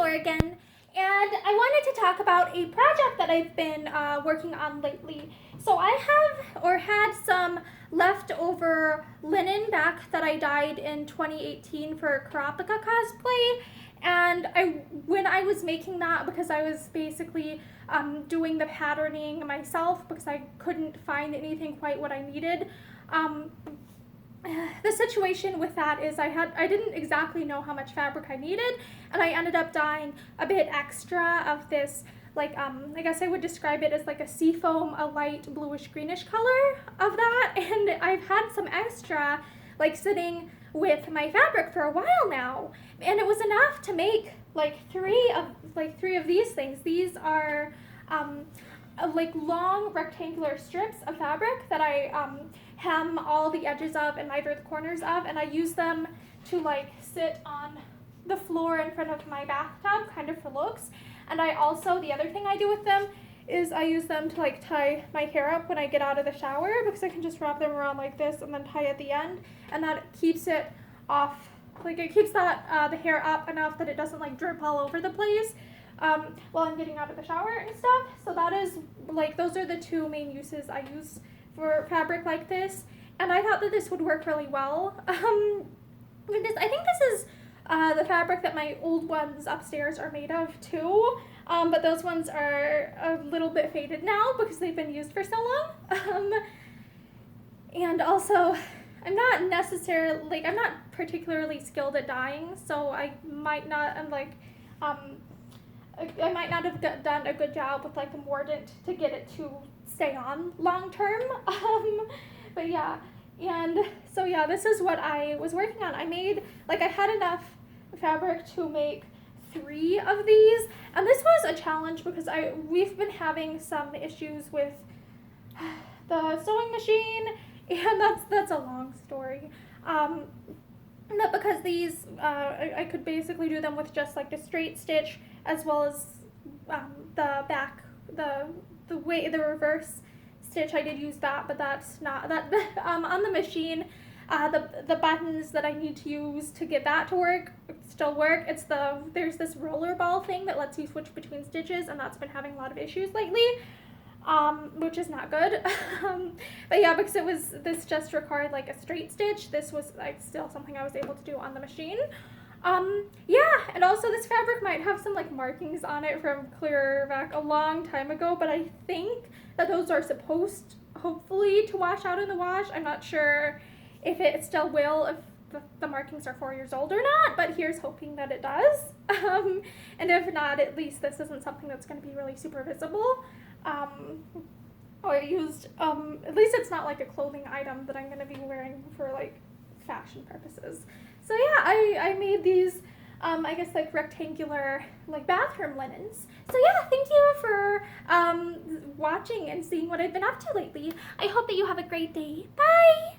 Taylor again, and I wanted to talk about a project that I've been working on lately. So I had some leftover linen back that I dyed in 2018 for Kurapika cosplay, and when I was making that, because I was basically doing the patterning myself because I couldn't find anything quite what I needed. The situation with that is I didn't exactly know how much fabric I needed, and I ended up dyeing a bit extra of this, like I guess I would describe it as like a seafoam, a light bluish greenish color of that, and I've had some extra like sitting with my fabric for a while now, and it was enough to make three of these things. These are like long rectangular strips of fabric that I hem all the edges of and miter the corners of, and I use them to like sit on the floor in front of my bathtub, kind of for looks. And I also, the other thing I do with them is I use them to like tie my hair up when I get out of the shower, because I can just wrap them around like this and then tie at the end, and that keeps it off, like it keeps that the hair up enough that it doesn't like drip all over the place while I'm getting out of the shower and stuff. So that is like, those are the two main uses I use for fabric like this, and I thought that this would work really well. Because I think this is the fabric that my old ones upstairs are made of too, but those ones are a little bit faded now because they've been used for so long. And also, I'm not particularly skilled at dyeing, so I might not have done a good job with like the mordant to get it to stay on long term. But yeah, and so yeah, this is what I was working on. I had enough fabric to make 3 of these, and this was a challenge because we've been having some issues with the sewing machine, and that's a long story. Because these, I could basically do them with just like the straight stitch, as well as the back, the reverse stitch. I did use that, but that's not that. On the machine, the buttons that I need to use to get that to work still work. There's this roller ball thing that lets you switch between stitches, and that's been having a lot of issues lately, which is not good. But yeah, because this just required like a straight stitch, this was like still something I was able to do on the machine. Yeah, and also this fabric might have some like markings on it from clear back a long time ago, but I think that those are supposed, hopefully, to wash out in the wash. I'm not sure if it still will, if the markings are 4 years old or not, but here's hoping that it does. And if not, at least this isn't something that's going to be really super visible. Or used, at least it's not like a clothing item that I'm going to be wearing for like fashion purposes. So yeah, I made these, I guess like rectangular like bathroom linens. So yeah, thank you for watching and seeing what I've been up to lately. I hope that you have a great day. Bye!